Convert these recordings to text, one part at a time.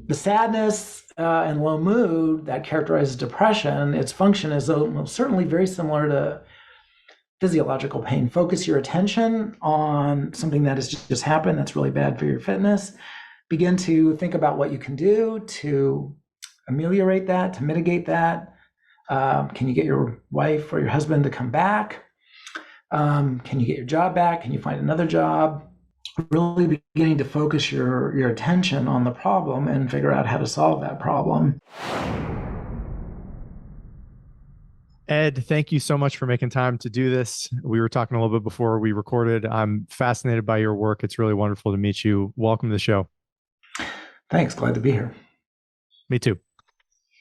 the sadness and low mood that characterizes depression, its function is certainly very similar to physiological pain. Focus your attention on something that has just happened that's really bad for your fitness. Begin to think about what you can do to ameliorate that, to mitigate that. Can you get your wife or your husband to come back? Can you get your job back? Can you find another job? Really beginning to focus your attention on the problem and figure out how to solve that problem. Ed, thank you so much for making time to do this. We were talking a little bit before we recorded. I'm fascinated by your work. It's really wonderful to meet you. Welcome to the show. Thanks. Glad to be here. Me too.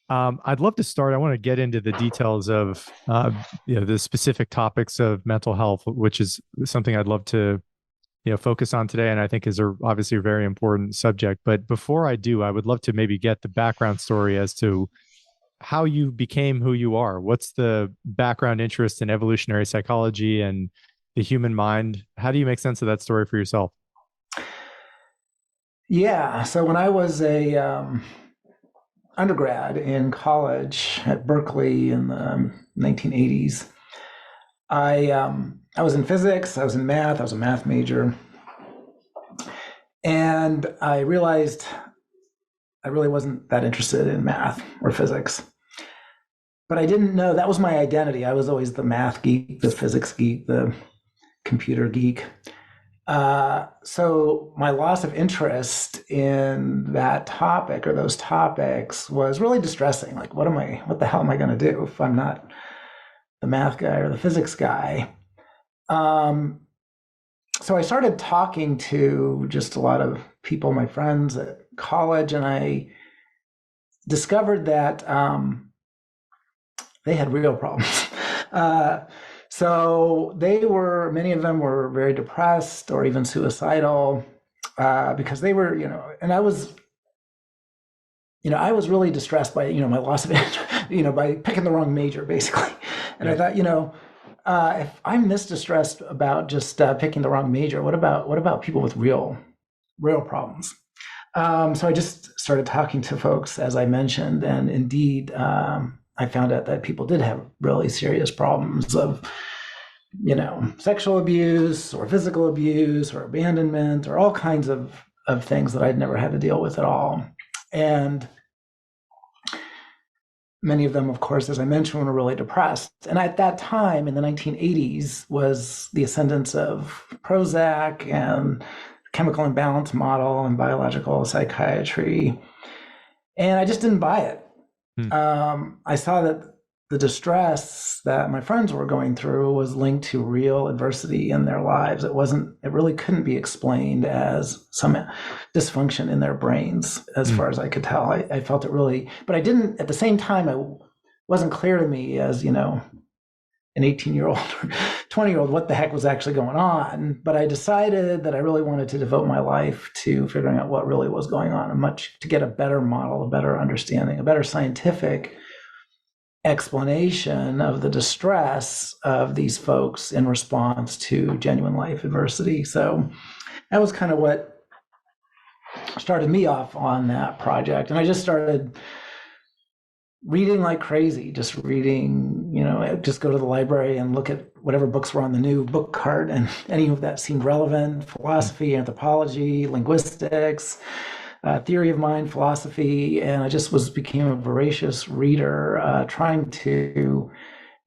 I'd love to start. I want to get into the details of the specific topics of mental health, which is something I'd love to focus on today, and I think is obviously a very important subject. But before I do, I would love to maybe get the background story as to how you became who you are. What's the background interest in evolutionary psychology and the human mind? How do you make sense of that story for yourself? Yeah. So when I was a undergrad in college at Berkeley in the 1980s, I was in physics, I was in math, I was a math major. And I realized I really wasn't that interested in math or physics. But I didn't know that was my identity. I was always the math geek, the physics geek, the computer geek. So my loss of interest in that topic or those topics was really distressing. Like, what the hell am I going to do if I'm not the math guy or the physics guy? So I started talking to just a lot of people, my friends at college, and I discovered that they had real problems. So many of them were very depressed or even suicidal because they were, and I was really distressed by, my loss of interest, by picking the wrong major, basically. And I thought, if I'm this distressed about just picking the wrong major, what about people with real problems? So I just started talking to folks, as I mentioned, and indeed, I found out that people did have really serious problems of, sexual abuse or physical abuse or abandonment or all kinds of things that I'd never had to deal with at all. And many of them, of course, as I mentioned, were really depressed. And at that time, in the 1980s, was the ascendance of Prozac and chemical imbalance model and biological psychiatry. And I just didn't buy it. I saw that the distress that my friends were going through was linked to real adversity in their lives. It really couldn't be explained as some dysfunction in their brains, as far as I could tell. I felt it really, but I didn't, at the same time, it wasn't clear to me as, an 18-year-old or 20-year-old, what the heck was actually going on. But I decided that I really wanted to devote my life to figuring out what really was going on and to get a better model, a better understanding, a better scientific explanation of the distress of these folks in response to genuine life adversity. So that was kind of what started me off on that project. And I just started reading like crazy, just go to the library and look at whatever books were on the new book cart, and any of that seemed relevant: philosophy, anthropology, linguistics, theory of mind, philosophy. And I just became a voracious reader, trying to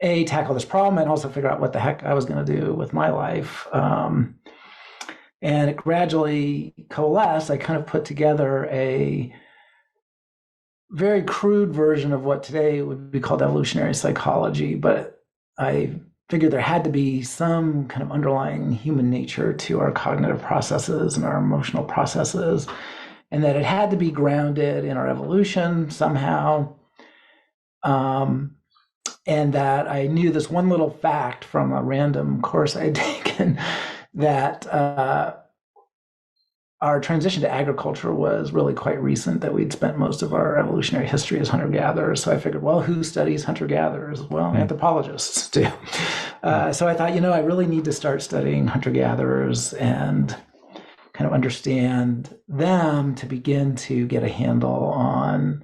tackle this problem and also figure out what the heck I was going to do with my life. And it gradually coalesced. I kind of put together a very crude version of what today would be called evolutionary psychology, but I figured there had to be some kind of underlying human nature to our cognitive processes and our emotional processes, and that it had to be grounded in our evolution somehow. And that I knew this one little fact from a random course I'd taken, that our transition to agriculture was really quite recent, that we'd spent most of our evolutionary history as hunter-gatherers. So I figured, well, who studies hunter-gatherers? Well, anthropologists do. So I thought, I really need to start studying hunter-gatherers and kind of understand them to begin to get a handle on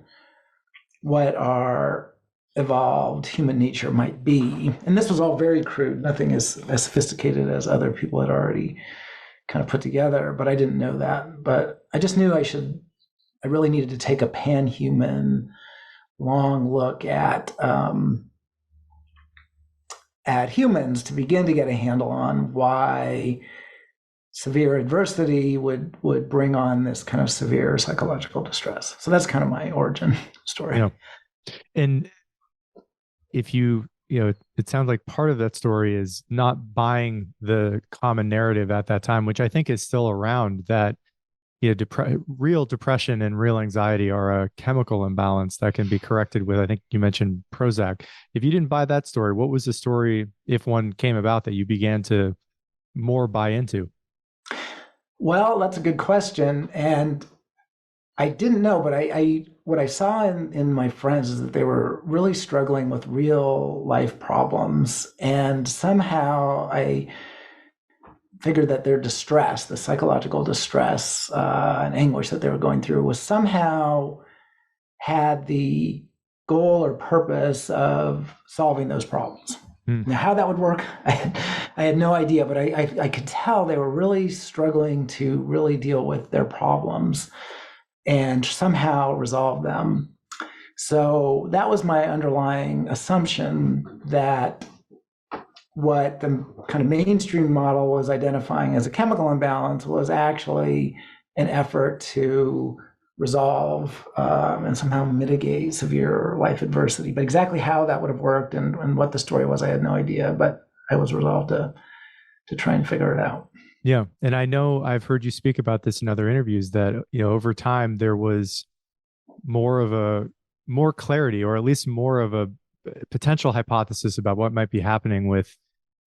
what our evolved human nature might be. And this was all very crude, nothing as sophisticated as other people had already kind of put together, but I didn't know that. But I just knew I really needed to take a pan-human long look at humans to begin to get a handle on why severe adversity would bring on this kind of severe psychological distress. So that's kind of my origin story. And if it sounds like part of that story is not buying the common narrative at that time, which I think is still around, that real depression and real anxiety are a chemical imbalance that can be corrected with, I think you mentioned Prozac. If you didn't buy that story, what was the story, if one came about, that you began to more buy into? Well, that's a good question. And I didn't know, but what I saw in my friends is that they were really struggling with real life problems. And somehow I figured that their distress, the psychological distress and anguish that they were going through, was somehow had the goal or purpose of solving those problems. Now, how that would work, I had no idea, but I could tell they were really struggling to really deal with their problems and somehow resolve them. So that was my underlying assumption, that what the kind of mainstream model was identifying as a chemical imbalance was actually an effort to resolve and somehow mitigate severe life adversity. But exactly how that would have worked and what the story was, I had no idea, but I was resolved to try and figure it out. Yeah. And I know I've heard you speak about this in other interviews, that, over time there was more clarity, or at least more of a potential hypothesis about what might be happening with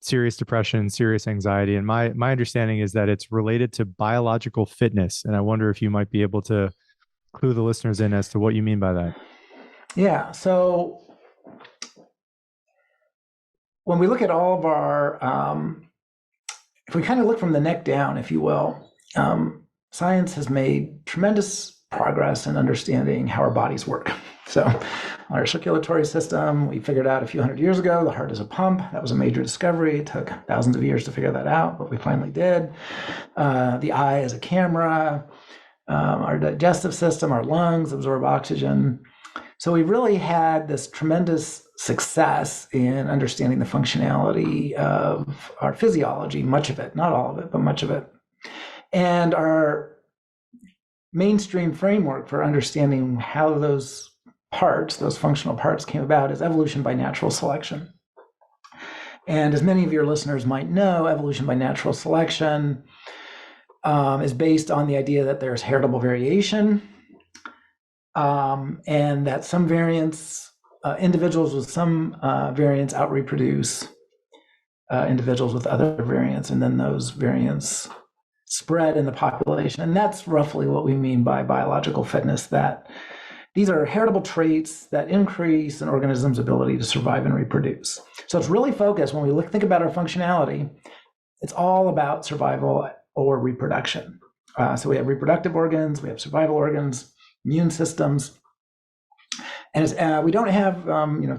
serious depression, serious anxiety. And my understanding is that it's related to biological fitness. And I wonder if you might be able to clue the listeners in as to what you mean by that. Yeah. So when we look at all of our, if we kind of look from the neck down, if you will, science has made tremendous progress in understanding how our bodies work. So our circulatory system, we figured out a few hundred years ago, the heart is a pump. That was a major discovery. It took thousands of years to figure that out, but we finally did. The eye is a camera. Our digestive system, our lungs absorb oxygen. So we really had this tremendous success in understanding the functionality of our physiology, much of it, not all of it, but much of it. And our mainstream framework for understanding how those parts, those functional parts, came about is evolution by natural selection. And as many of your listeners might know, evolution by natural selection is based on the idea that there's heritable variation, and that some variants, individuals with some variants out-reproduce individuals with other variants, and then those variants spread in the population. And that's roughly what we mean by biological fitness, that these are heritable traits that increase an organism's ability to survive and reproduce. So it's really focused, when we think about our functionality, it's all about survival or reproduction. So we have reproductive organs, we have survival organs, immune systems, and we don't have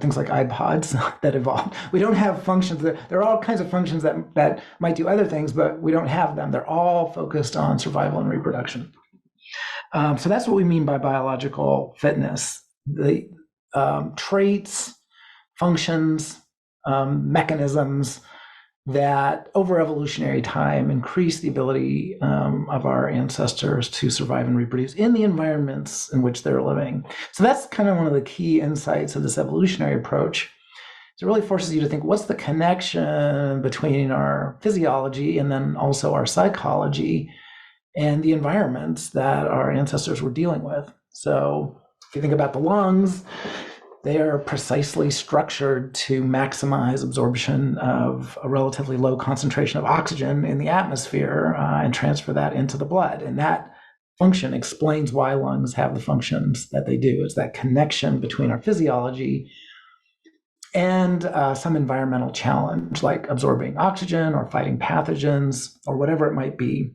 things like iPods that evolved. We don't have functions there are all kinds of functions that might do other things, but we don't have them. They're all focused on survival and reproduction. So that's what we mean by biological fitness. The traits, functions, mechanisms that over evolutionary time increase the ability of our ancestors to survive and reproduce in the environments in which they're living. So that's kind of one of the key insights of this evolutionary approach. It really forces you to think, what's the connection between our physiology and then also our psychology and the environments that our ancestors were dealing with? So if you think about the lungs, they are precisely structured to maximize absorption of a relatively low concentration of oxygen in the atmosphere and transfer that into the blood. And that function explains why lungs have the functions that they do. It's that connection between our physiology and some environmental challenge, like absorbing oxygen or fighting pathogens or whatever it might be.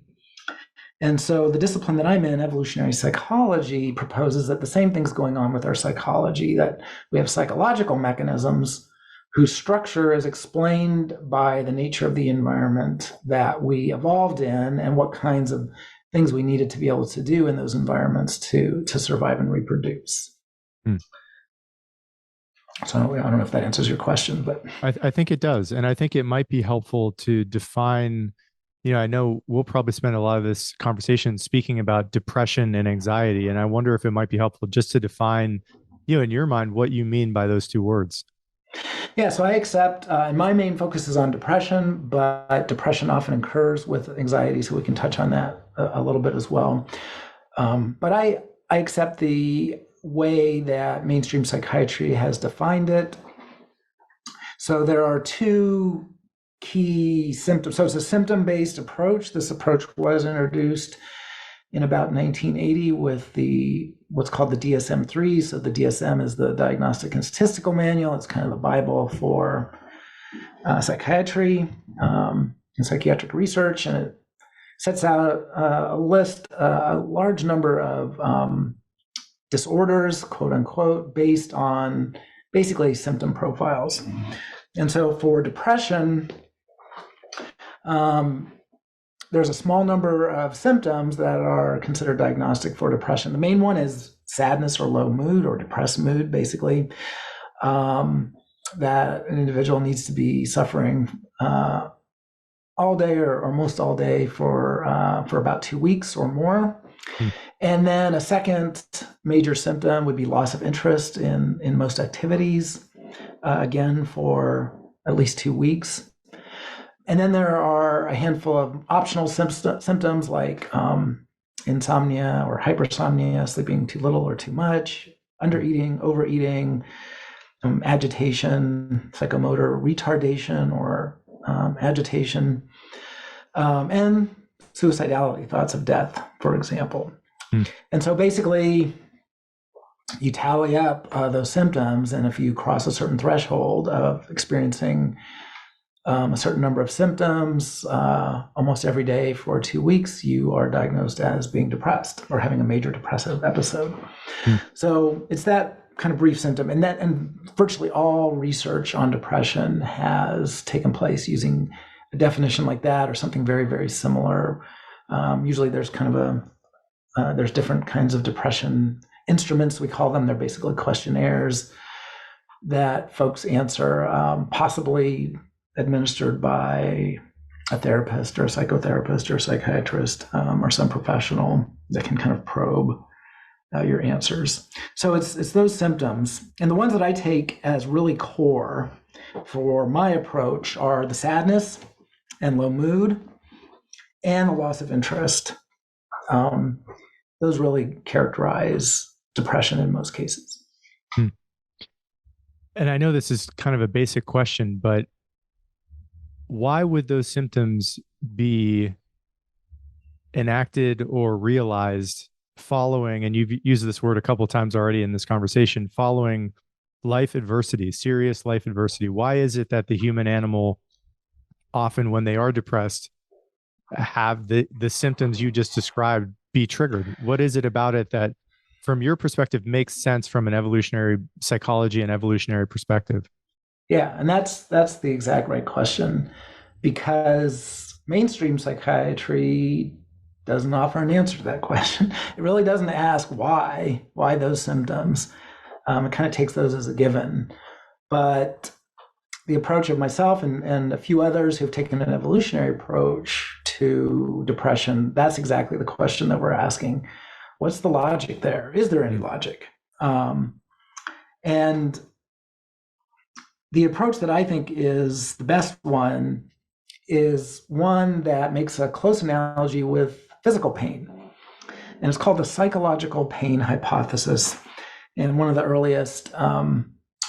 And so the discipline that I'm in, evolutionary psychology, proposes that the same thing's going on with our psychology, that we have psychological mechanisms whose structure is explained by the nature of the environment that we evolved in and what kinds of things we needed to be able to do in those environments to survive and reproduce. Hmm. So I don't know if that answers your question, but I think it does. And I think it might be helpful to define, I know we'll probably spend a lot of this conversation speaking about depression and anxiety. And I wonder if it might be helpful just to define, in your mind, what you mean by those two words. Yeah, so I accept, and my main focus is on depression, but depression often occurs with anxiety, so we can touch on that a little bit as well. But I accept the way that mainstream psychiatry has defined it. So there are two key symptoms. So it's a symptom-based approach. This approach was introduced in about 1980 with what's called the DSM-3. So the DSM is the Diagnostic and Statistical Manual. It's kind of the Bible for psychiatry and psychiatric research, and it sets out a list, a large number of disorders, quote unquote, based on basically symptom profiles. And so for depression, there's a small number of symptoms that are considered diagnostic for depression. The main one is sadness or low mood or depressed mood, basically, that an individual needs to be suffering all day or most all day for about 2 weeks or more. And then a second major symptom would be loss of interest in most activities, again, for at least 2 weeks. And then there are a handful of optional symptoms like insomnia or hypersomnia, sleeping too little or too much, undereating, overeating, agitation, psychomotor retardation or agitation, and suicidality, thoughts of death, for example. And so basically, you tally up those symptoms, and if you cross a certain threshold of experiencing a certain number of symptoms almost every day for 2 weeks, you are diagnosed as being depressed or having a major depressive episode. So it's that kind of brief symptom, and virtually all research on depression has taken place using a definition like that or something very, very similar. Usually there's kind of there's different kinds of depression instruments, we call them. They're basically questionnaires that folks answer, possibly administered by a therapist or a psychotherapist or a psychiatrist or some professional that can kind of probe your answers. So it's those symptoms. And the ones that I take as really core for my approach are the sadness and low mood and the loss of interest. Those really characterize depression in most cases. And I know this is kind of a basic question, but why would those symptoms be enacted or realized following, and you've used this word a couple of times already in this conversation, following life adversity, serious life adversity? Why is it that the human animal often, when they are depressed, have the symptoms you just described be triggered? What is it about it that, from your perspective, makes sense from an evolutionary psychology and evolutionary perspective? Yeah, and that's the exact right question, because mainstream psychiatry doesn't offer an answer to that question. It really doesn't ask why those symptoms. It kind of takes those as a given. But the approach of myself and a few others who've taken an evolutionary approach to depression, that's exactly the question that we're asking. What's the logic there? Is there any logic? And the approach that I think is the best one is one that makes a close analogy with physical pain. And it's called the psychological pain hypothesis. And one of the earliest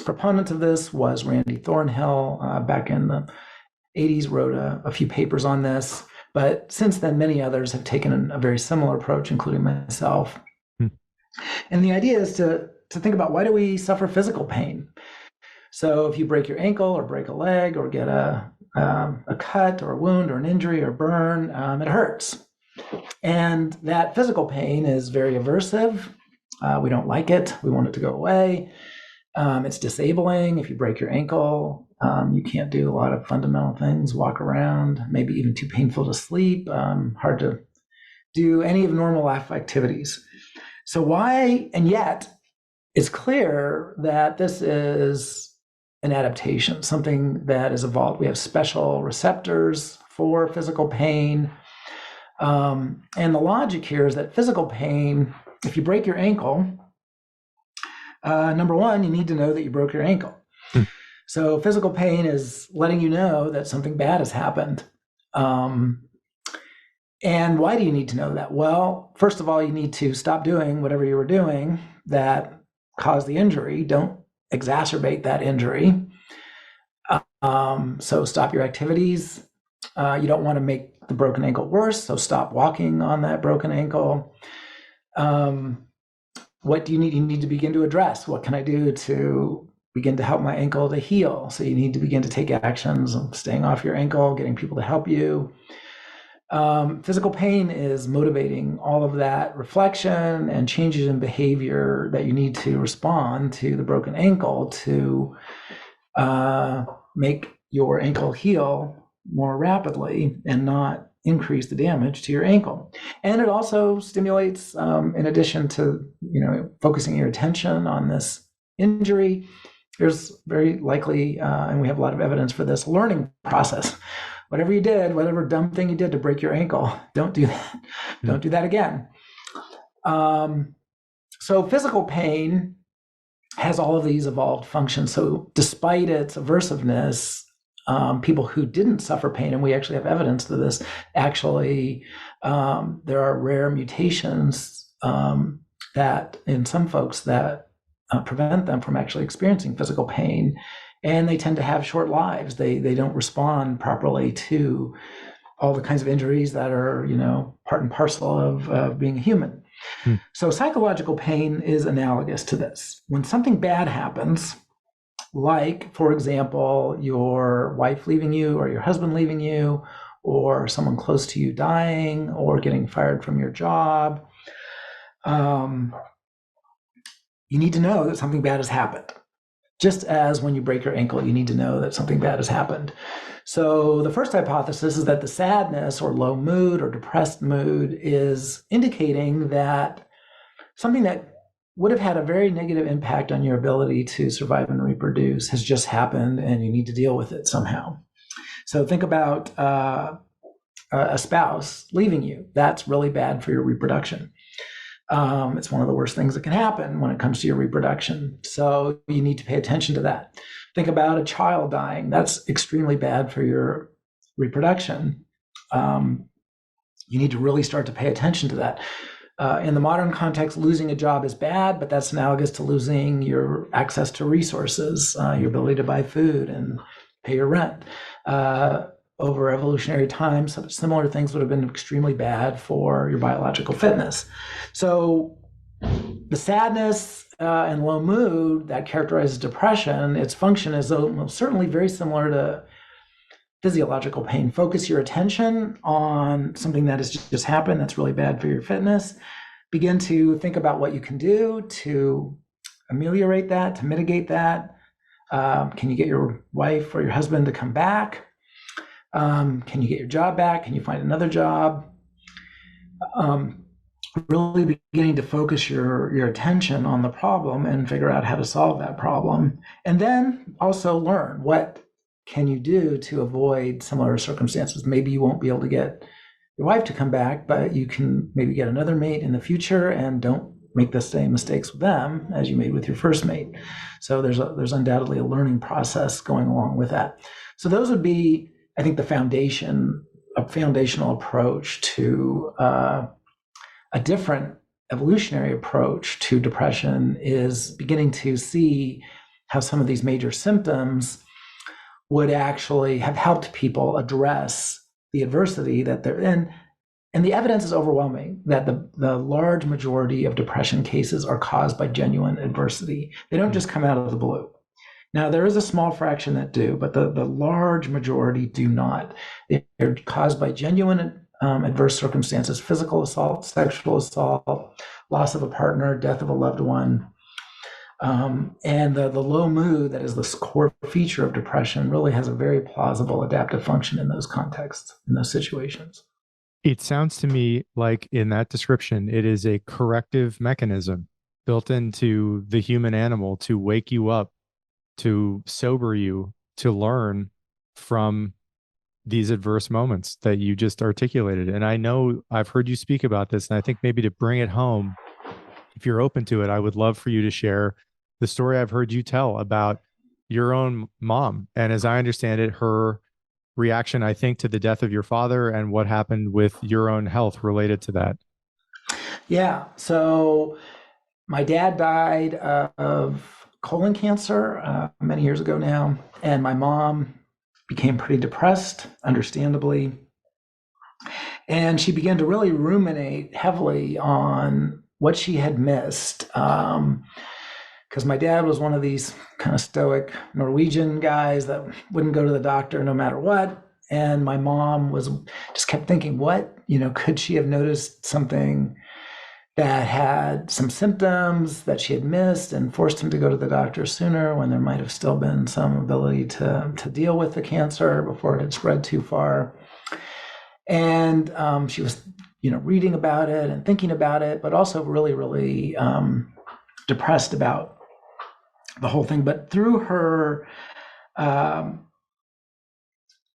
proponents of this was Randy Thornhill, back in the 80s, wrote a few papers on this. But since then, many others have taken a very similar approach, including myself. And the idea is to think about, why do we suffer physical pain? So if you break your ankle or break a leg or get a cut or a wound or an injury or burn, it hurts. And that physical pain is very aversive. We don't like it. We want it to go away. It's disabling. If you break your ankle, you can't do a lot of fundamental things, walk around, maybe even too painful to sleep, hard to do any of normal life activities. So why, and yet it's clear that this is an adaptation, something that is evolved. We have special receptors for physical pain. And the logic here is that physical pain, if you break your ankle, number one, you need to know that you broke your ankle. So physical pain is letting you know that something bad has happened. And why do you need to know that? Well, first of all, you need to stop doing whatever you were doing that caused the injury. Don't exacerbate that injury. So stop your activities. You don't want to make the broken ankle worse, so stop walking on that broken ankle. What do you need? You need to begin to address, what can I do to begin to help my ankle to heal? So you need to begin to take actions of staying off your ankle, getting people to help you. Physical pain is motivating all of that reflection and changes in behavior that you need to respond to the broken ankle to make your ankle heal more rapidly and not increase the damage to your ankle. And it also stimulates, in addition to focusing your attention on this injury, there's very likely, and we have a lot of evidence for this, learning process. Whatever you did, whatever dumb thing you did to break your ankle, don't do that. Don't do that again. So physical pain has all of these evolved functions. So despite its aversiveness, people who didn't suffer pain, and we actually have evidence of this, actually, there are rare mutations that in some folks that prevent them from actually experiencing physical pain. And they tend to have short lives. They don't respond properly to all the kinds of injuries that are, part and parcel of being a human. So psychological pain is analogous to this. When something bad happens, like, for example, your wife leaving you or your husband leaving you or someone close to you dying or getting fired from your job, you need to know that something bad has happened. Just as when you break your ankle, you need to know that something bad has happened. So the first hypothesis is that the sadness or low mood or depressed mood is indicating that something that would have had a very negative impact on your ability to survive and reproduce has just happened, and you need to deal with it somehow. So think about a spouse leaving you. That's really bad for your reproduction. It's one of the worst things that can happen when it comes to your reproduction. So you need to pay attention to that. Think about a child dying. That's extremely bad for your reproduction. You need to really start to pay attention to that. In the modern context, losing a job is bad, but that's analogous to losing your access to resources, your ability to buy food and pay your rent. Over evolutionary time, similar things would have been extremely bad for your biological fitness. So the sadness and low mood that characterizes depression, its function is certainly very similar to physiological pain. Focus your attention on something that has just happened that's really bad for your fitness. Begin to think about what you can do to ameliorate that, to mitigate that. Can you get your wife or your husband to come back? Can you get your job back? Can you find another job? Really beginning to focus your attention on the problem and figure out how to solve that problem. And then also learn, what can you do to avoid similar circumstances? Maybe you won't be able to get your wife to come back, but you can maybe get another mate in the future, and don't make the same mistakes with them as you made with your first mate. So there's undoubtedly a learning process going along with that. So those would be, I think, a foundational approach to a different evolutionary approach to depression is beginning to see how some of these major symptoms would actually have helped people address the adversity that they're in. And the evidence is overwhelming that the large majority of depression cases are caused by genuine adversity. They don't just come out of the blue. Now, there is a small fraction that do, but the large majority do not. They're caused by genuine adverse circumstances, physical assault, sexual assault, loss of a partner, death of a loved one. And the low mood that is the core feature of depression really has a very plausible adaptive function in those contexts, in those situations. It sounds to me like in that description, it is a corrective mechanism built into the human animal to wake you up, to sober you, to learn from these adverse moments that you just articulated. And I know I've heard you speak about this, and I think maybe to bring it home, if you're open to it, I would love for you to share the story I've heard you tell about your own mom. And as I understand it, her reaction, I think, to the death of your father and what happened with your own health related to that. Yeah. So my dad died of colon cancer many years ago now, and my mom became pretty depressed, understandably. And she began to really ruminate heavily on what she had missed. Because my dad was one of these kind of stoic Norwegian guys that wouldn't go to the doctor no matter what. And my mom just kept thinking, could she have noticed something that had some symptoms that she had missed and forced him to go to the doctor sooner when there might have still been some ability to deal with the cancer before it had spread too far. And she was, reading about it and thinking about it, but also really, really depressed about the whole thing. But through her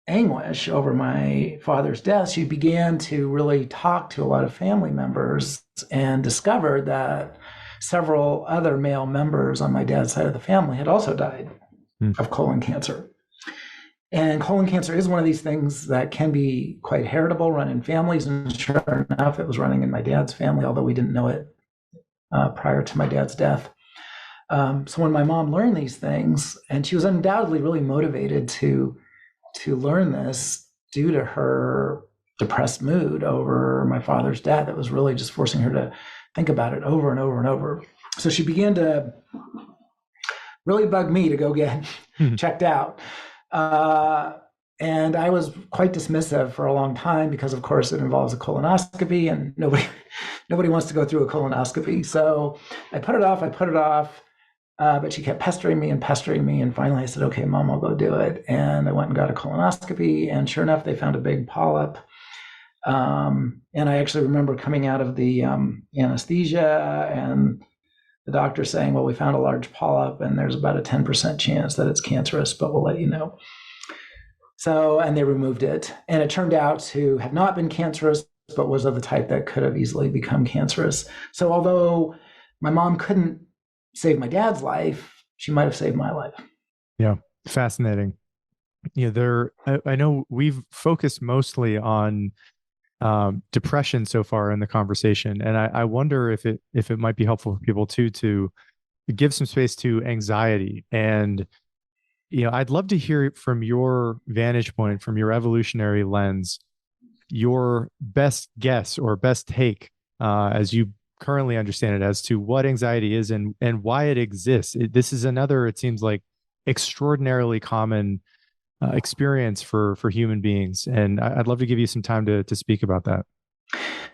anguish over my father's death, she began to really talk to a lot of family members and discovered that several other male members on my dad's side of the family had also died of colon cancer. And colon cancer is one of these things that can be quite heritable, run in families. And sure enough, it was running in my dad's family, although we didn't know it prior to my dad's death. So when my mom learned these things, and she was undoubtedly really motivated to learn this due to her depressed mood over my father's death, it was really just forcing her to think about it over and over and over. So she began to really bug me to go get checked out. And I was quite dismissive for a long time because, of course, it involves a colonoscopy, and nobody wants to go through a colonoscopy. So I put it off. But she kept pestering me. And finally I said, okay, Mom, I'll go do it. And I went and got a colonoscopy. And sure enough, they found a big polyp. And I actually remember coming out of the anesthesia and the doctor saying, well, we found a large polyp and there's about a 10% chance that it's cancerous, but we'll let you know. So, and they removed it. And it turned out to have not been cancerous, but was of the type that could have easily become cancerous. So although my mom couldn't save my dad's life, she might have saved my life. Yeah, fascinating. I know we've focused mostly on depression so far in the conversation, and I wonder if it might be helpful for people too to give some space to anxiety. And I'd love to hear from your vantage point, from your evolutionary lens, your best guess or best take as you currently understand it as to what anxiety is and why it exists. This is another, it seems like, extraordinarily common experience for human beings. And I'd love to give you some time to speak about that.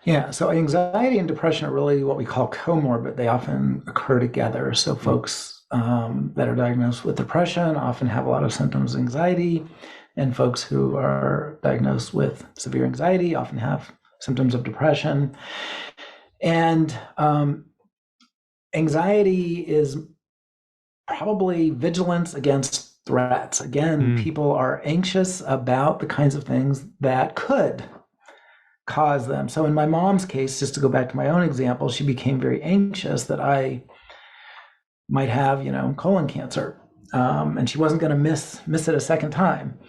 Yeah, so anxiety and depression are really what we call comorbid. They often occur together. So folks that are diagnosed with depression often have a lot of symptoms of anxiety, and folks who are diagnosed with severe anxiety often have symptoms of depression. And anxiety is probably vigilance against threats. Again, people are anxious about the kinds of things that could cause them. So in my mom's case, just to go back to my own example, she became very anxious that I might have, colon cancer. And she wasn't going to miss it a second time.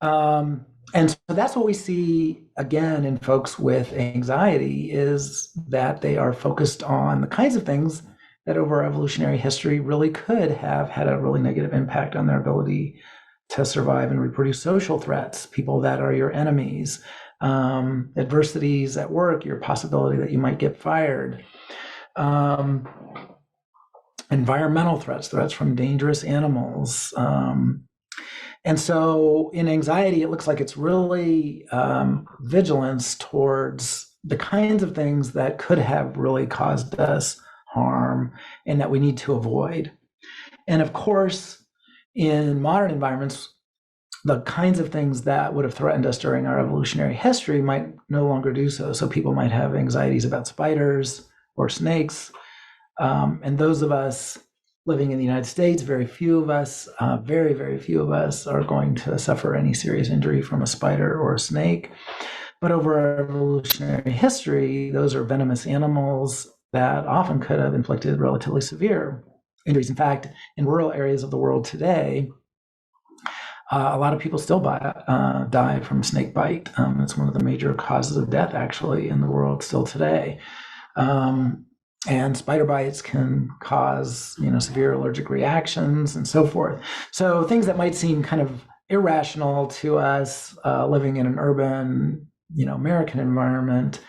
And so that's what we see again in folks with anxiety, is that they are focused on the kinds of things that over evolutionary history really could have had a really negative impact on their ability to survive and reproduce. Social threats, people that are your enemies, adversities at work, your possibility that you might get fired, environmental threats from dangerous animals, And so in anxiety, it looks like it's really vigilance towards the kinds of things that could have really caused us harm and that we need to avoid. And of course, in modern environments, the kinds of things that would have threatened us during our evolutionary history might no longer do so. So people might have anxieties about spiders or snakes. And those of us living in the United States, very few of us, very few of us are going to suffer any serious injury from a spider or a snake. But over our evolutionary history, those are venomous animals that often could have inflicted relatively severe injuries. In fact, in rural areas of the world today, a lot of people still die from snake bite. It's one of the major causes of death, actually, in the world still today. And spider bites can cause, severe allergic reactions and so forth. So things that might seem kind of irrational to us living in an urban, American environment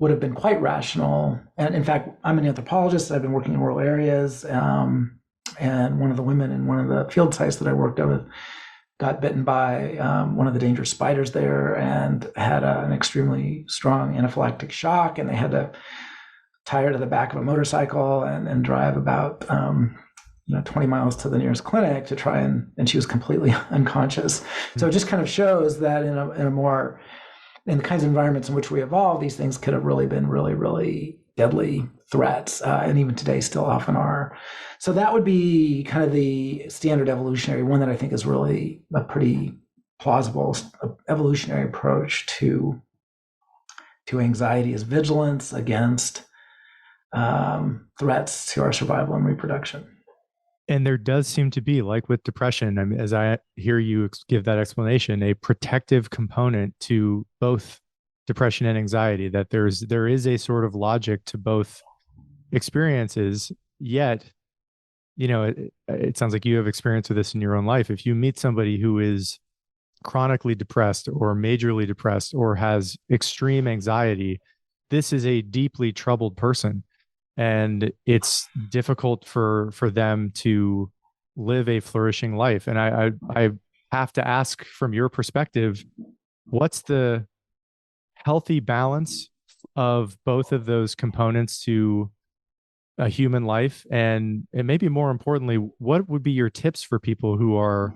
would have been quite rational. And in fact, I'm an anthropologist. I've been working in rural areas. And one of the women in one of the field sites that I worked with got bitten by one of the dangerous spiders there and had an extremely strong anaphylactic shock. And they had to tie her to the back of a motorcycle and drive about 20 miles to the nearest clinic to try and she was completely unconscious. So it just kind of shows that in the kinds of environments in which we evolve, these things could have really been really deadly threats, and even today still often are. So that would be kind of the standard evolutionary one that I think is really a pretty plausible evolutionary approach to anxiety, is vigilance against threats to our survival and reproduction. And there does seem to be, like with depression, I mean, as I hear you give that explanation, a protective component to both depression and anxiety, that there is a sort of logic to both experiences. Yet, it sounds like you have experience with this in your own life. If you meet somebody who is chronically depressed or majorly depressed or has extreme anxiety, this is a deeply troubled person. And it's difficult for them to live a flourishing life. And I have to ask, from your perspective, what's the healthy balance of both of those components to a human life? And maybe more importantly, what would be your tips for people who are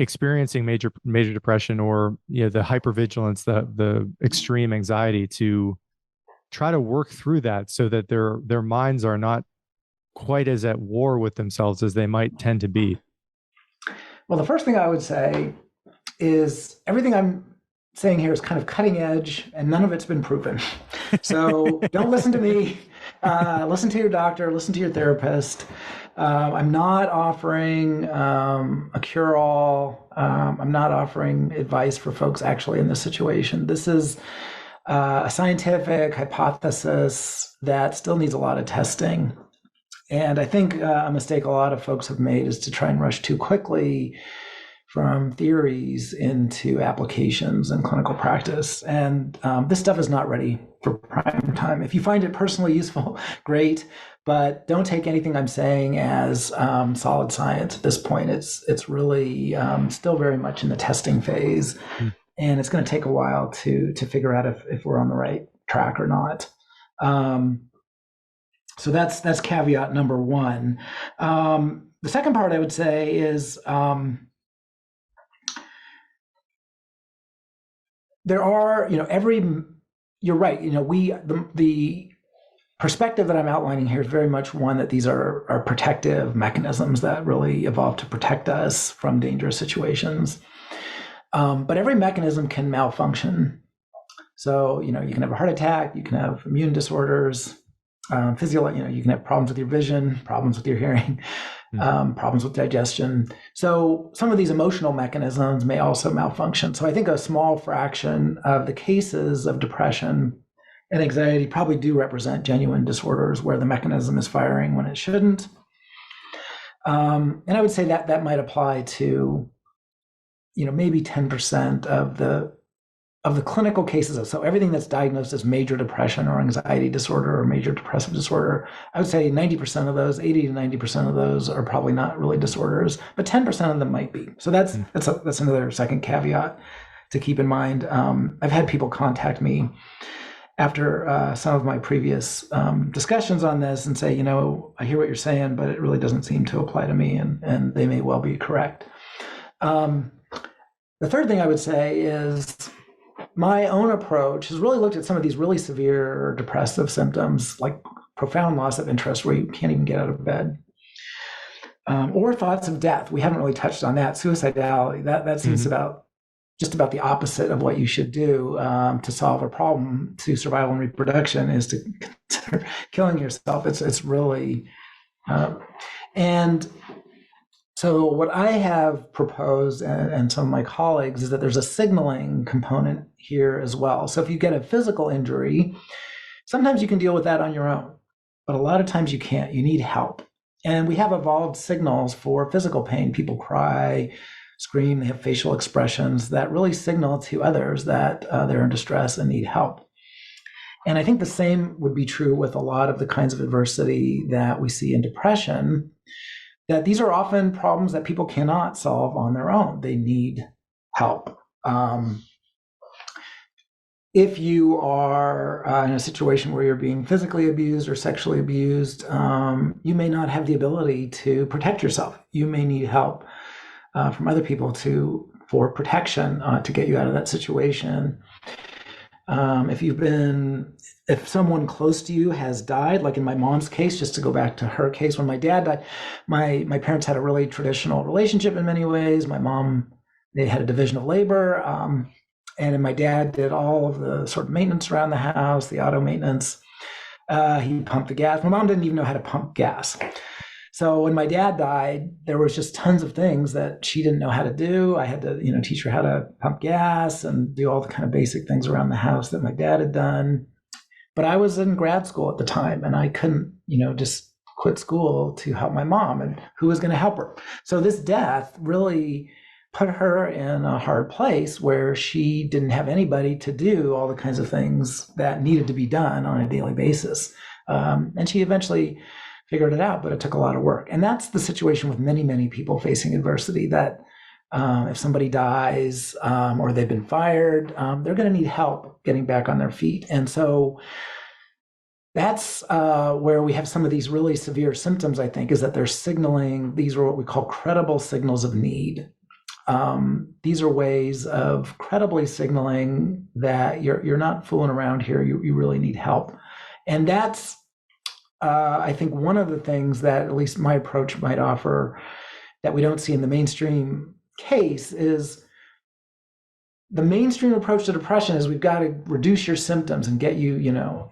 experiencing major depression or the hypervigilance, the extreme anxiety, to try to work through that so that their minds are not quite as at war with themselves as they might tend to be? Well, the first thing I would say is everything I'm saying here is kind of cutting edge and none of it's been proven. So don't listen to me. Listen to your doctor, listen to your therapist. I'm not offering a cure-all. I'm not offering advice for folks actually in this situation. This is a scientific hypothesis that still needs a lot of testing. And I think a mistake a lot of folks have made is to try and rush too quickly from theories into applications and clinical practice. And this stuff is not ready for prime time. If you find it personally useful, great, but don't take anything I'm saying as solid science at this point. It's really still very much in the testing phase. And it's going to take a while to figure out if we're on the right track or not. So that's caveat number one. The second part I would say is there are, you're right. The perspective that I'm outlining here is very much one that these are protective mechanisms that really evolved to protect us from dangerous situations. But every mechanism can malfunction. So, you can have a heart attack, you can have immune disorders, you can have problems with your vision, problems with your hearing, problems with digestion. So some of these emotional mechanisms may also malfunction. So I think a small fraction of the cases of depression and anxiety probably do represent genuine disorders where the mechanism is firing when it shouldn't. And I would say that might apply to maybe 10% of the of the clinical cases, so everything that's diagnosed as major depression or anxiety disorder or major depressive disorder, I would say 90% of those, 80 to 90% of those are probably not really disorders, but 10% of them might be. So that's another second caveat to keep in mind. I've had people contact me after some of my previous discussions on this and say, I hear what you're saying, but it really doesn't seem to apply to me, and they may well be correct. The third thing I would say is my own approach has really looked at some of these really severe depressive symptoms, like profound loss of interest where you can't even get out of bed, or thoughts of death. We haven't really touched on that. Suicidality, that seems just about the opposite of what you should do to solve a problem to survival and reproduction, is to consider killing yourself. It's really, and so what I have proposed, and some of my colleagues, is that there's a signaling component here as well. So if you get a physical injury, sometimes you can deal with that on your own, but a lot of times you can't. You need help. And we have evolved signals for physical pain. People cry, scream, they have facial expressions that really signal to others that they're in distress and need help. And I think the same would be true with a lot of the kinds of adversity that we see in depression, that these are often problems that people cannot solve on their own. They need help. If you are in a situation where you're being physically abused or sexually abused, you may not have the ability to protect yourself. You may need help from other people for protection to get you out of that situation. If someone close to you has died, like in my mom's case, just to go back to her case, when my dad died, my parents had a really traditional relationship in many ways. My mom, they had a division of labor, and my dad did all of the sort of maintenance around the house, the auto maintenance. He pumped the gas. My mom didn't even know how to pump gas. So when my dad died, there was just tons of things that she didn't know how to do. I had to, teach her how to pump gas and do all the kind of basic things around the house that my dad had done. But I was in grad school at the time, and I couldn't, just quit school to help my mom, and who was going to help her? So this death really put her in a hard place where she didn't have anybody to do all the kinds of things that needed to be done on a daily basis. And she eventually figured it out, but it took a lot of work. And that's the situation with many, many people facing adversity, that if somebody dies or they've been fired, they're going to need help getting back on their feet. And so that's where we have some of these really severe symptoms, I think, is that they're signaling. These are what we call credible signals of need. These are ways of credibly signaling that you're not fooling around here. You really need help. And that's, I think, one of the things that at least my approach might offer that we don't see in the mainstream case is the mainstream approach to depression is we've got to reduce your symptoms and get you,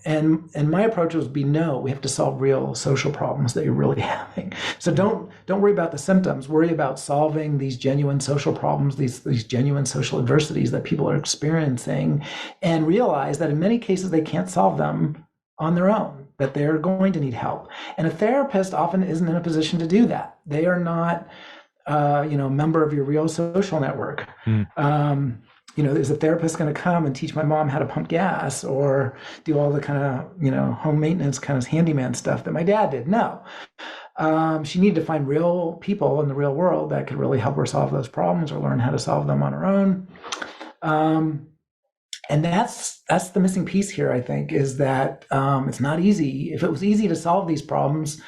and my approach would be, no, we have to solve real social problems that you're really having. So don't worry about the symptoms, worry about solving these genuine social problems, these genuine social adversities that people are experiencing, and realize that in many cases they can't solve them on their own, that they're going to need help. And a therapist often isn't in a position to do that. They are not, a member of your real social network. Is a therapist going to come and teach my mom how to pump gas or do all the kind of, home maintenance kind of handyman stuff that my dad did? No. She needed to find real people in the real world that could really help her solve those problems or learn how to solve them on her own. And that's the missing piece here, I think, is that it's not easy. If it was easy to solve these problems,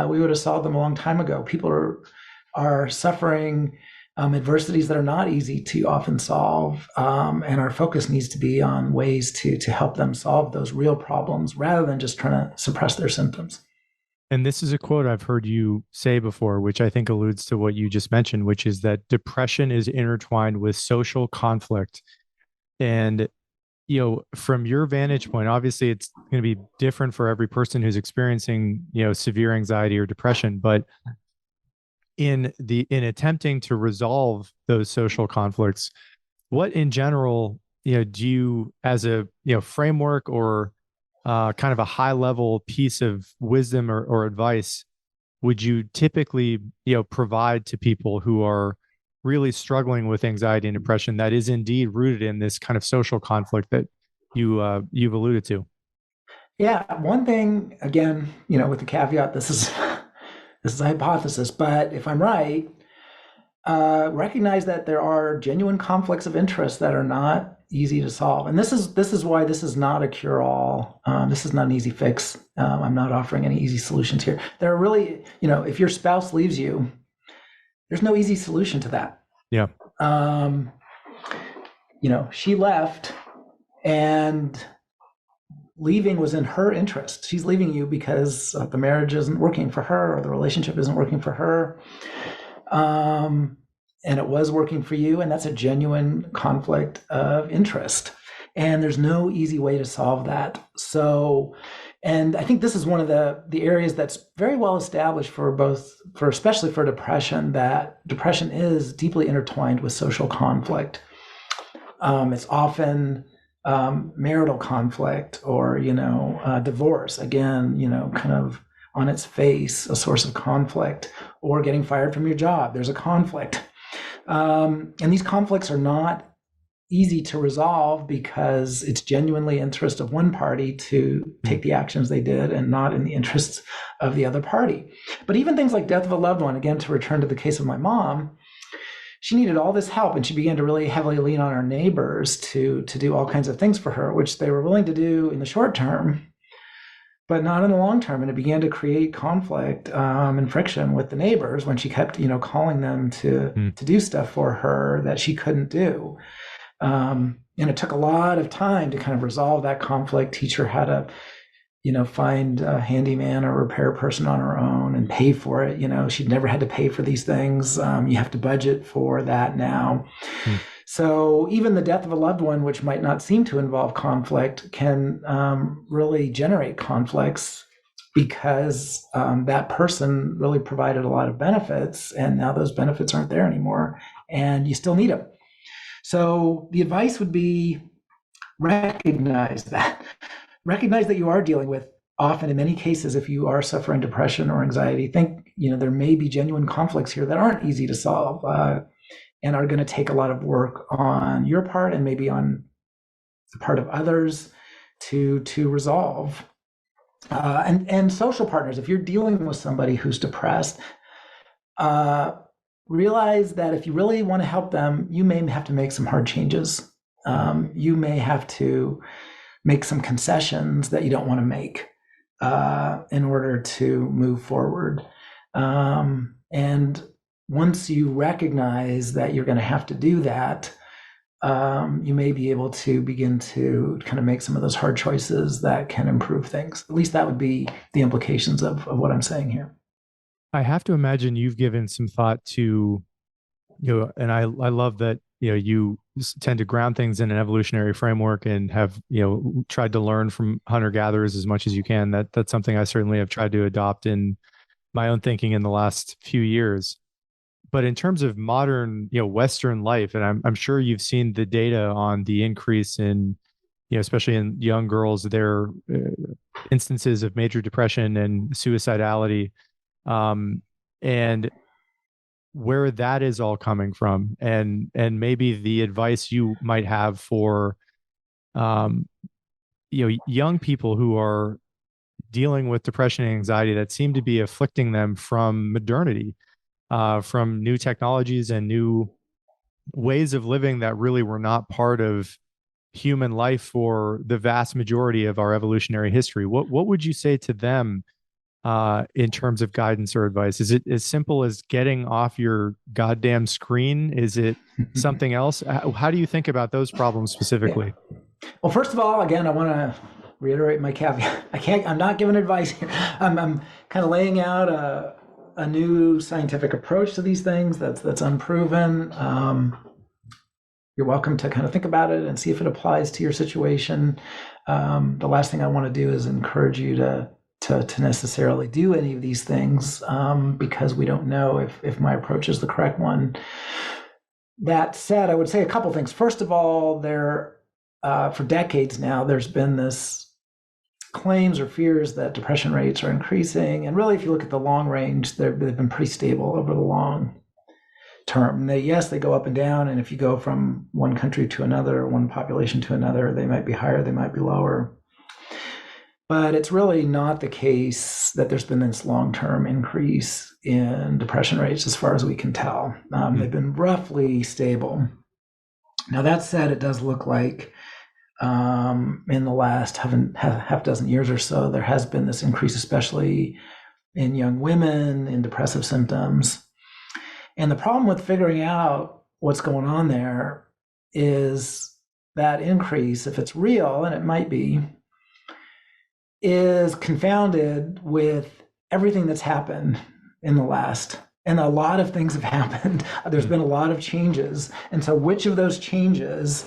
we would have solved them a long time ago. People are suffering adversities that are not easy to often solve, and our focus needs to be on ways to help them solve those real problems rather than just trying to suppress their symptoms. And this is a quote I've heard you say before, which I think alludes to what you just mentioned, which is that depression is intertwined with social conflict. And, from your vantage point, obviously it's going to be different for every person who's experiencing, severe anxiety or depression, but in attempting to resolve those social conflicts, what in general, do you, as a framework or kind of a high level piece of wisdom or advice, would you typically provide to people who are really struggling with anxiety and depression that is indeed rooted in this kind of social conflict that you've alluded to. Yeah, one thing again, with the caveat, this is this is a hypothesis, but if I'm right, recognize that there are genuine conflicts of interest that are not easy to solve, and this is why this is not a cure-all. This is not an easy fix. I'm not offering any easy solutions here. There are really, if your spouse leaves you, there's no easy solution to that. Yeah. She left, and leaving was in her interest. She's leaving you because the marriage isn't working for her, or the relationship isn't working for her. And it was working for you, and that's a genuine conflict of interest. And there's no easy way to solve that. So, and I think this is one of the areas that's very well established especially for depression, that depression is deeply intertwined with social conflict. It's often marital conflict, or divorce, again, kind of on its face a source of conflict, or getting fired from your job. There's a conflict, and these conflicts are not easy to resolve because it's genuinely interest of one party to take the actions they did, and not in the interests of the other party. But even things like death of a loved one, again, to return to the case of my mom, she needed all this help, and she began to really heavily lean on her neighbors to do all kinds of things for her, which they were willing to do in the short term, but not in the long term. And it began to create conflict and friction with the neighbors when she kept, calling them to do stuff for her that she couldn't do. And it took a lot of time to kind of resolve that conflict, teach her how to, find a handyman or repair person on her own and pay for it. She'd never had to pay for these things. You have to budget for that now. So even the death of a loved one, which might not seem to involve conflict, can really generate conflicts, because that person really provided a lot of benefits, and now those benefits aren't there anymore, and you still need them. So the advice would be recognize that. Recognize that you are dealing with, often in many cases, if you are suffering depression or anxiety, think, there may be genuine conflicts here that aren't easy to solve, and are going to take a lot of work on your part, and maybe on the part of others to resolve. And social partners, if you're dealing with somebody who's depressed, realize that if you really want to help them, you may have to make some hard changes. You may have to make some concessions that you don't want to make in order to move forward. And once you recognize that you're going to have to do that, you may be able to begin to kind of make some of those hard choices that can improve things. At least that would be the implications of what I'm saying here. I have to imagine you've given some thought to, and I love that, you tend to ground things in an evolutionary framework, and have, tried to learn from hunter gatherers as much as you can. That's something I certainly have tried to adopt in my own thinking in the last few years. But in terms of modern, Western life, and I'm sure you've seen the data on the increase in, especially in young girls, their instances of major depression and suicidality, and where that is all coming from, and maybe the advice you might have for, young people who are dealing with depression and anxiety that seem to be afflicting them from modernity, from new technologies and new ways of living that really were not part of human life for the vast majority of our evolutionary history. What would you say to them in terms of guidance or advice? Is it as simple as getting off your goddamn screen? Is it something else? How do you think about those problems specifically? Yeah. Well, first of all, again, I want to reiterate my caveat. I'm not giving advice here. I'm kind of laying out a new scientific approach to these things that's unproven. You're welcome to kind of think about it and see if it applies to your situation. The last thing I want to do is encourage you to necessarily do any of these things, because we don't know if my approach is the correct one. That said, I would say a couple things. First of all, for decades now, there's been this claims or fears that depression rates are increasing. And really, if you look at the long range, they've been pretty stable over the long term. Yes, they go up and down. And if you go from one country to another, one population to another, they might be higher, they might be lower. But it's really not the case that there's been this long-term increase in depression rates as far as we can tell. They've been roughly stable. Now, that said, it does look like in the last half dozen years or so, there has been this increase, especially in young women, in depressive symptoms. And the problem with figuring out what's going on there is that increase, if it's real, and it might be, is confounded with everything that's happened in the last, and a lot of things have happened. There's been a lot of changes. And so which of those changes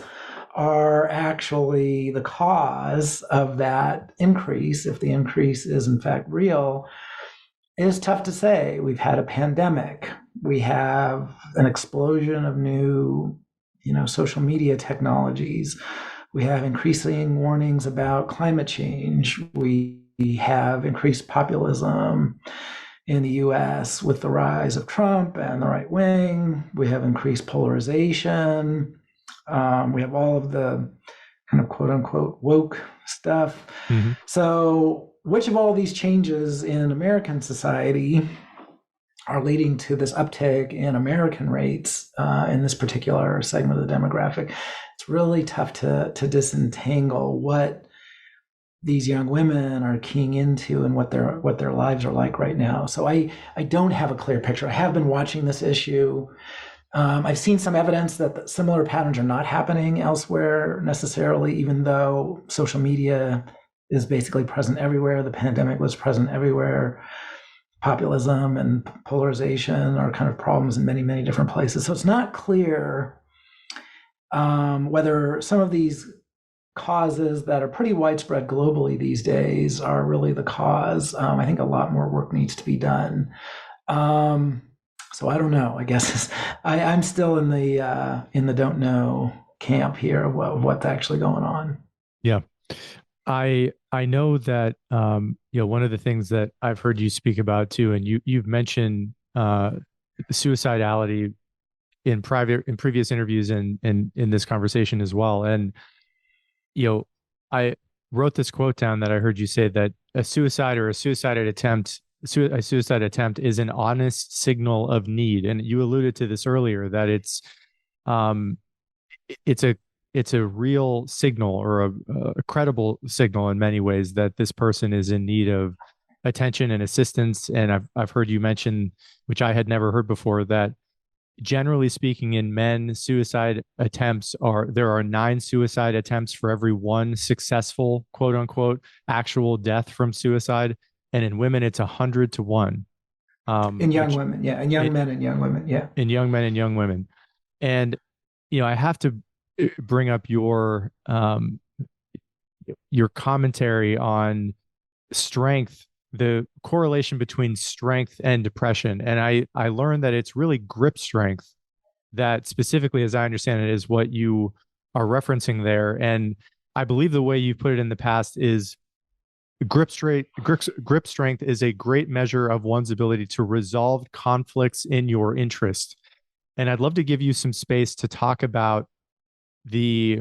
are actually the cause of that increase, if the increase is in fact real, is tough to say. We've had a pandemic. We have an explosion of new, social media technologies. We have increasing warnings about climate change. We have increased populism in the US with the rise of Trump and the right wing. We have increased polarization. We have all of the kind of quote unquote woke stuff. Mm-hmm. So which of all these changes in American society are leading to this uptick in American rates in this particular segment of the demographic? It's really tough to disentangle what these young women are keying into and what their lives are like right now. So I don't have a clear picture. I have been watching this issue. I've seen some evidence that similar patterns are not happening elsewhere necessarily, even though social media is basically present everywhere. The pandemic was present everywhere. Populism and polarization are kind of problems in many, many different places. So it's not clear whether some of these causes that are pretty widespread globally these days are really the cause. I think a lot more work needs to be done. So I don't know. I guess I'm still in the don't know camp here of what's actually going on. Yeah, I know that one of the things that I've heard you speak about too, and you've mentioned suicidality in previous interviews and in this conversation as well. And I wrote this quote down that I heard you say, that a suicide attempt is an honest signal of need. And you alluded to this earlier, that it's a real signal, or a credible signal in many ways, that this person is in need of attention and assistance. And I've heard you mention, which I had never heard before, that generally speaking, in men, there are 9 suicide attempts for every 1 successful, quote unquote, actual death from suicide. And in women, it's 100 to 1. In young women, yeah. In young men and young women, yeah. In young men and young women. And, I have to bring up your commentary on strength, the correlation between strength and depression. And I learned that it's really grip strength that, specifically, as I understand it, is what you are referencing there. And I believe the way you put it in the past is grip strength is a great measure of one's ability to resolve conflicts in your interest. And I'd love to give you some space to talk about it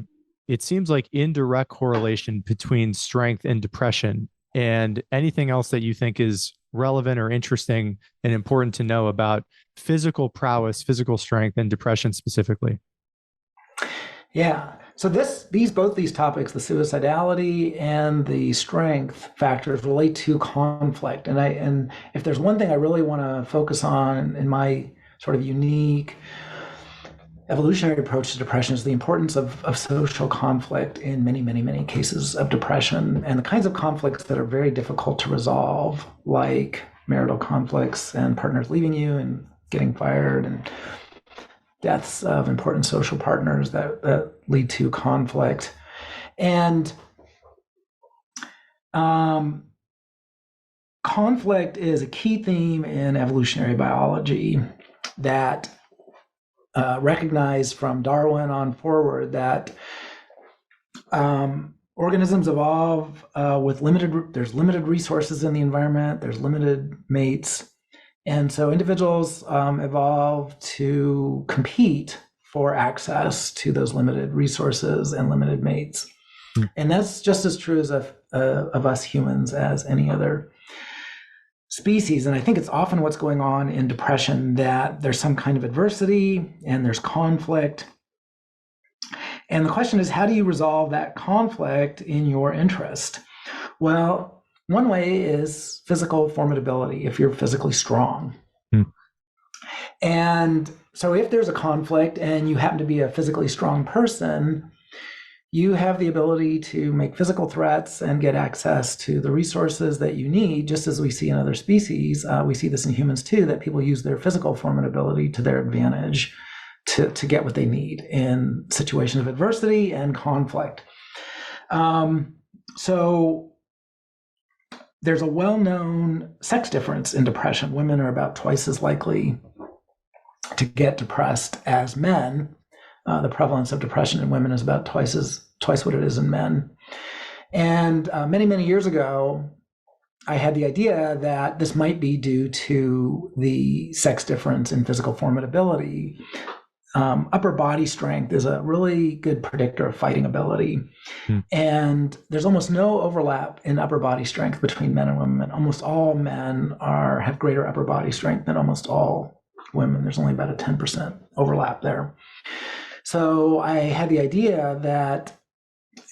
seems like, indirect correlation between strength and depression, and anything else that you think is relevant or interesting and important to know about physical prowess, physical strength, and depression specifically. Yeah. So both these topics, the suicidality and the strength factors, relate to conflict. And if there's one thing I really want to focus on in my sort of unique evolutionary approach to depression, is the importance of social conflict in many, many, many cases of depression, and the kinds of conflicts that are very difficult to resolve, like marital conflicts and partners leaving you and getting fired, and deaths of important social partners that lead to conflict. And conflict is a key theme in evolutionary biology that recognized from Darwin on forward, that organisms evolve with there's limited resources in the environment, there's limited mates, And so individuals evolved to compete for access to those limited resources and limited mates. And that's just as true as of us humans as any other species. And I think it's often what's going on in depression, that there's some kind of adversity and there's conflict. And the question is, how do you resolve that conflict in your interest? Well, one way is physical formidability, if you're physically strong. And so if there's a conflict and you happen to be a physically strong person, you have the ability to make physical threats and get access to the resources that you need, just as we see in other species. We see this in humans too, that people use their physical formidability to their advantage to get what they need in situations of adversity and conflict. So there's a well-known sex difference in depression. Women are about twice as likely to get depressed as men. The prevalence of depression in women is about twice what it is in men. And many, many years ago, I had the idea that this might be due to the sex difference in physical formidability. Upper body strength is a really good predictor of fighting ability. And there's almost no overlap in upper body strength between men and women. Almost all men have greater upper body strength than almost all women. There's only about a 10% overlap there. So I had the idea that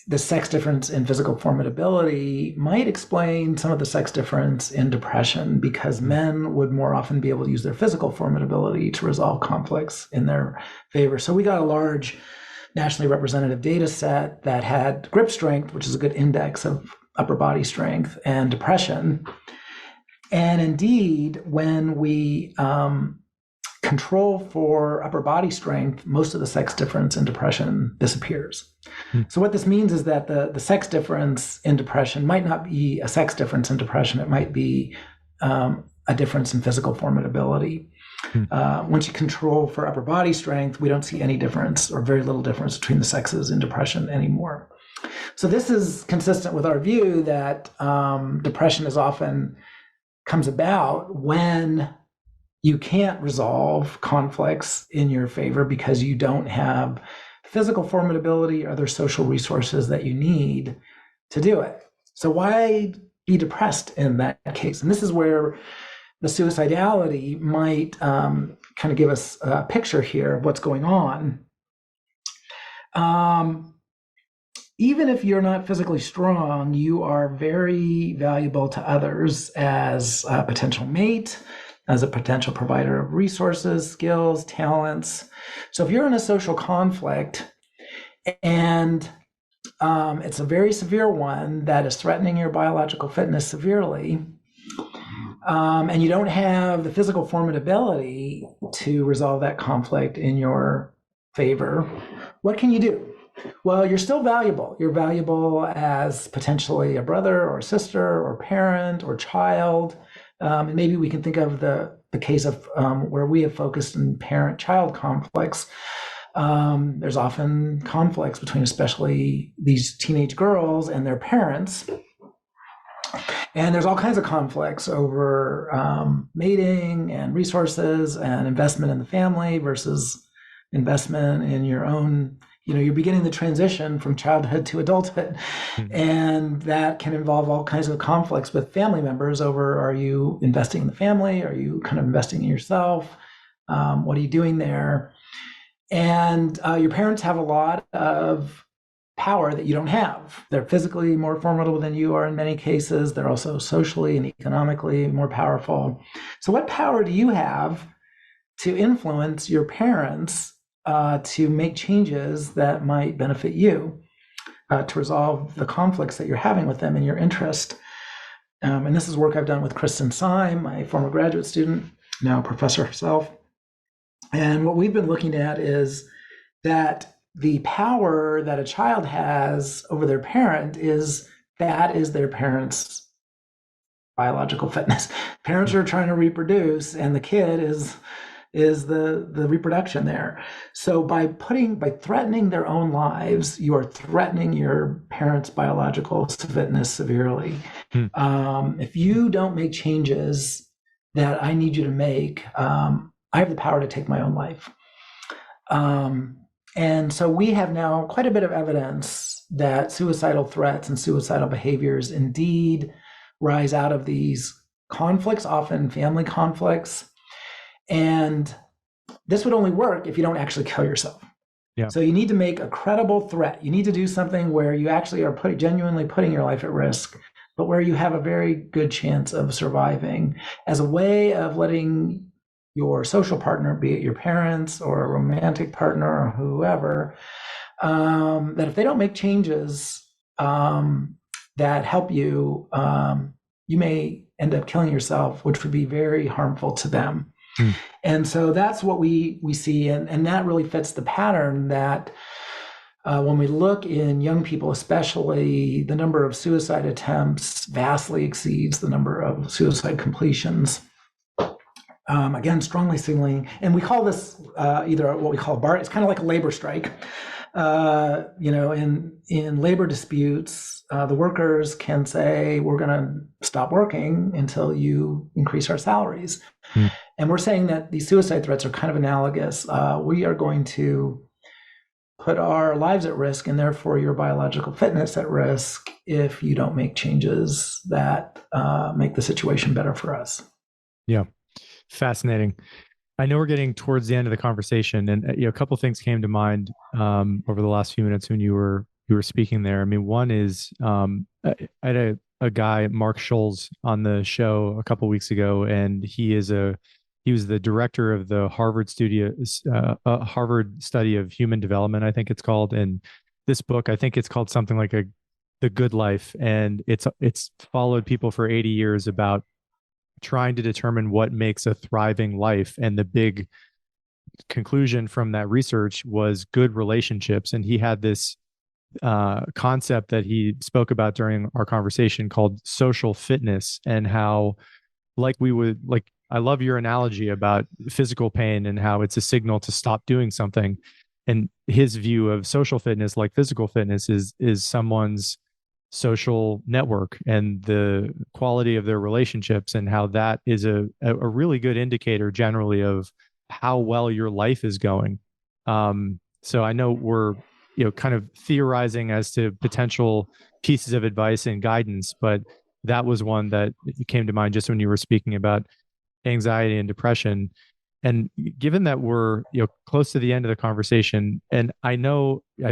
the sex difference in physical formidability might explain some of the sex difference in depression, because men would more often be able to use their physical formidability to resolve conflicts in their favor. So we got a large nationally representative data set that had grip strength, which is a good index of upper body strength, and depression. And indeed, when we control for upper body strength, most of the sex difference in depression disappears. So what this means is that the sex difference in depression might not be a sex difference in depression. It might be a difference in physical formidability. Once you control for upper body strength, we don't see any difference or very little difference between the sexes in depression anymore. So this is consistent with our view that depression is often comes about when you can't resolve conflicts in your favor because you don't have physical formidability or other social resources that you need to do it. So why be depressed in that case? And this is where the suicidality might kind of give us a picture here of what's going on. Even if you're not physically strong, you are very valuable to others as a potential mate, as a potential provider of resources, skills, talents. So if you're in a social conflict and it's a very severe one that is threatening your biological fitness severely, and you don't have the physical formidability to resolve that conflict in your favor, what can you do? Well, you're still valuable. You're valuable as potentially a brother or sister or parent or child. And maybe we can think of the case of where we have focused in parent-child conflicts. There's often conflicts between especially these teenage girls and their parents. And there's all kinds of conflicts over mating and resources and investment in the family versus investment in your own. You're beginning the transition from childhood to adulthood. And that can involve all kinds of conflicts with family members over, are you investing in the family? Are you kind of investing in yourself? What are you doing there? And your parents have a lot of power that you don't have. They're physically more formidable than you are in many cases. They're also socially and economically more powerful. So what power do you have to influence your parents to make changes that might benefit you, to resolve the conflicts that you're having with them in your interest? And this is work I've done with Kristen Syme, my former graduate student, now professor herself. And what we've been looking at is that the power that a child has over their parent is their parent's biological fitness. Parents are trying to reproduce, and the kid is the reproduction there. So by threatening their own lives, you are threatening your parents' biological fitness severely. If you don't make changes that I need you to make, I have the power to take my own life. And so we have now quite a bit of evidence that suicidal threats and suicidal behaviors indeed rise out of these conflicts, often family conflicts. And this would only work if you don't actually kill yourself. Yeah. So you need to make a credible threat. You need to do something where you actually are genuinely putting your life at risk, but where you have a very good chance of surviving, as a way of letting your social partner, be it your parents or a romantic partner or whoever, that if they don't make changes that help you, you may end up killing yourself, which would be very harmful to them. And so that's what we see, and that really fits the pattern that when we look in young people, especially, the number of suicide attempts vastly exceeds the number of suicide completions. Again, strongly signaling, and we call this either what we call a bar. It's kind of like a labor strike. In labor disputes, the workers can say, we're going to stop working until you increase our salaries. And we're saying that these suicide threats are kind of analogous. We are going to put our lives at risk and therefore your biological fitness at risk if you don't make changes that make the situation better for us. Yeah. Fascinating. I know we're getting towards the end of the conversation, and a couple of things came to mind over the last few minutes when you were speaking there. I mean, one is I had a guy, Mark Scholes, on the show a couple of weeks ago, and he was the director of the Harvard study of human development, I think it's called. And this book, I think it's called something like The Good Life, and it's followed people for 80 years about trying to determine what makes a thriving life. And the big conclusion from that research was good relationships. And he had this concept that he spoke about during our conversation called social fitness, and how, I love your analogy about physical pain and how it's a signal to stop doing something. And his view of social fitness, like physical fitness, is someone's social network and the quality of their relationships, and how that is a really good indicator generally of how well your life is going. So I know we're kind of theorizing as to potential pieces of advice and guidance, but that was one that came to mind just when you were speaking about anxiety and depression. And given that we're close to the end of the conversation, and I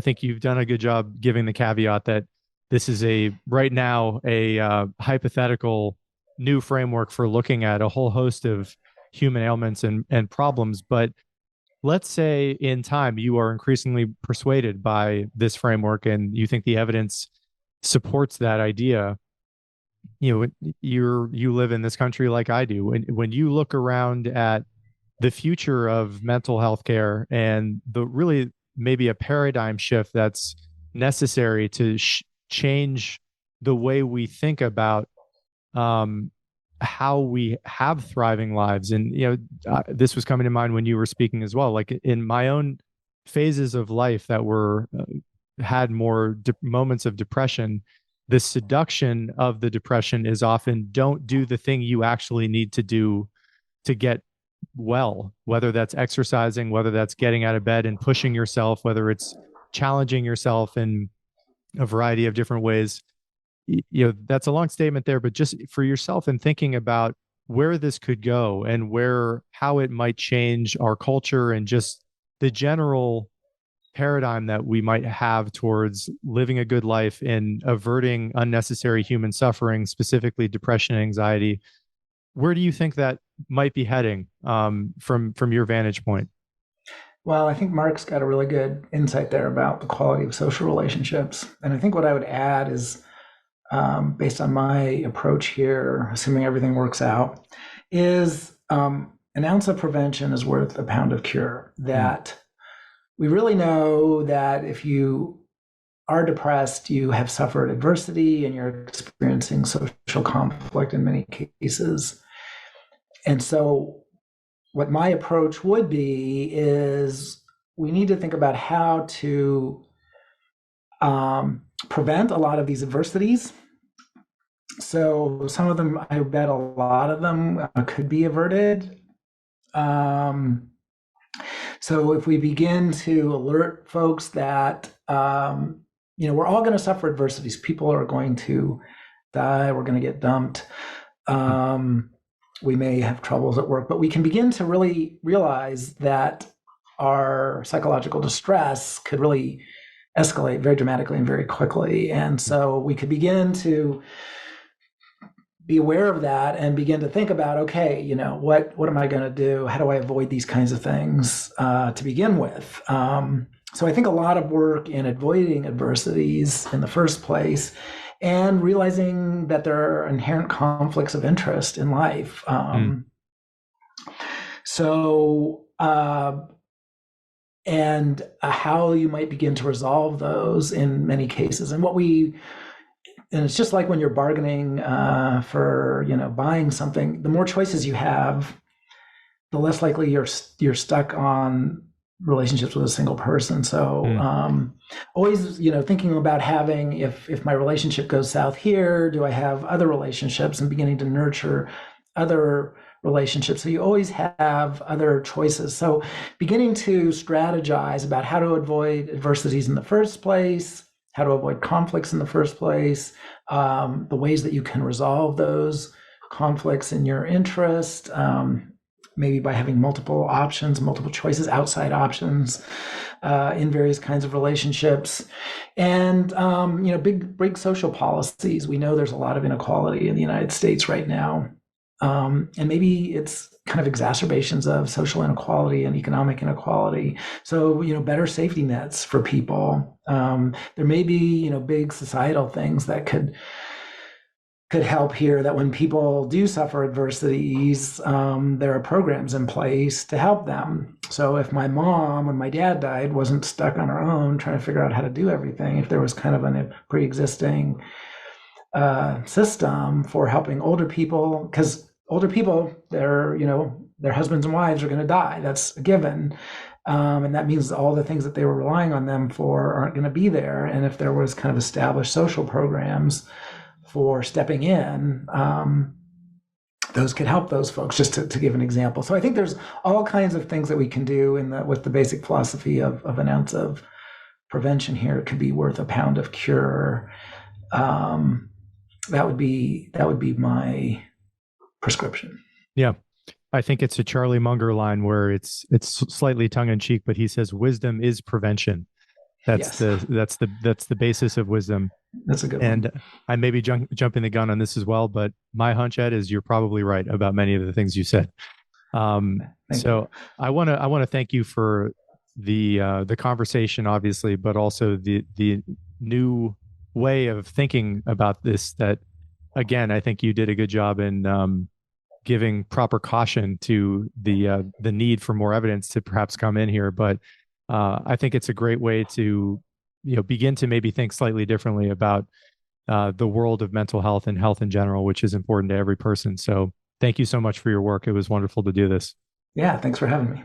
think you've done a good job giving the caveat that this is right now a hypothetical new framework for looking at a whole host of human ailments and problems. But let's say in time you are increasingly persuaded by this framework and you think the evidence supports that idea. You live in this country like I do. When you look around at the future of mental health care and the really maybe a paradigm shift that's necessary to change the way we think about how we have thriving lives. And this was coming to mind when you were speaking as well. Like in my own phases of life that were had more moments of depression, the seduction of the depression is often don't do the thing you actually need to do to get well, whether that's exercising, whether that's getting out of bed and pushing yourself, whether it's challenging yourself in a variety of different ways. That's a long statement there, but just for yourself and thinking about where this could go and how it might change our culture and just the general paradigm that we might have towards living a good life and averting unnecessary human suffering, specifically depression and anxiety. Where do you think that might be heading from your vantage point? Well, I think Mark's got a really good insight there about the quality of social relationships. And I think what I would add is, based on my approach here, assuming everything works out, is an ounce of prevention is worth a pound of cure. That we really know that if you are depressed, you have suffered adversity and you're experiencing social conflict in many cases. And so what my approach would be is we need to think about how to prevent a lot of these adversities So some of them, I bet a lot of them could be averted. Um, so if we begin to alert folks that, we're all going to suffer adversities. People are going to die. We're going to get dumped. Um, we may have troubles at work, but we can begin to really realize that our psychological distress could really escalate very dramatically and very quickly. And so we could begin to be aware of that and begin to think about, okay, what am I going to do? How do I avoid these kinds of things to begin with? So I think a lot of work in avoiding adversities in the first place and realizing that there are inherent conflicts of interest in life. So, and how you might begin to resolve those in many cases. And it's just like when you're bargaining for, buying something, the more choices you have, the less likely you're stuck on relationships with a single person. So always, thinking about having, if my relationship goes south here, do I have other relationships, and beginning to nurture other relationships. So you always have other choices. So beginning to strategize about how to avoid adversities in the first place, how to avoid conflicts in the first place, the ways that you can resolve those conflicts in your interest, maybe by having multiple options, multiple choices, outside options in various kinds of relationships. And, big social policies. We know there's a lot of inequality in the United States right now. And maybe it's kind of exacerbations of social inequality and economic inequality. So, better safety nets for people. There may be, big societal things that could help here, that when people do suffer adversities, there are programs in place to help them. So if my mom, when my dad died, wasn't stuck on her own trying to figure out how to do everything, if there was kind of a pre-existing system for helping older people, because older people, their husbands and wives are going to die. That's a given. And that means all the things that they were relying on them for aren't going to be there. And if there was kind of established social programs for stepping in, those could help those folks, just to give an example. So I think there's all kinds of things that we can do with the basic philosophy of an ounce of prevention here. It could be worth a pound of cure. That would be my prescription. Yeah. I think it's a Charlie Munger line where it's slightly tongue in cheek, but he says wisdom is prevention. That's the basis of wisdom. That's a good one. And I may be jumping the gun on this as well, but my hunch, Ed, is you're probably right about many of the things you said. So I want to thank you for the conversation, obviously, but also the new way of thinking about this. That, again, I think you did a good job in giving proper caution to the need for more evidence to perhaps come in here. But I think it's a great way to begin to maybe think slightly differently about the world of mental health and health in general, which is important to every person. So thank you so much for your work. It was wonderful to do this. Yeah, thanks for having me.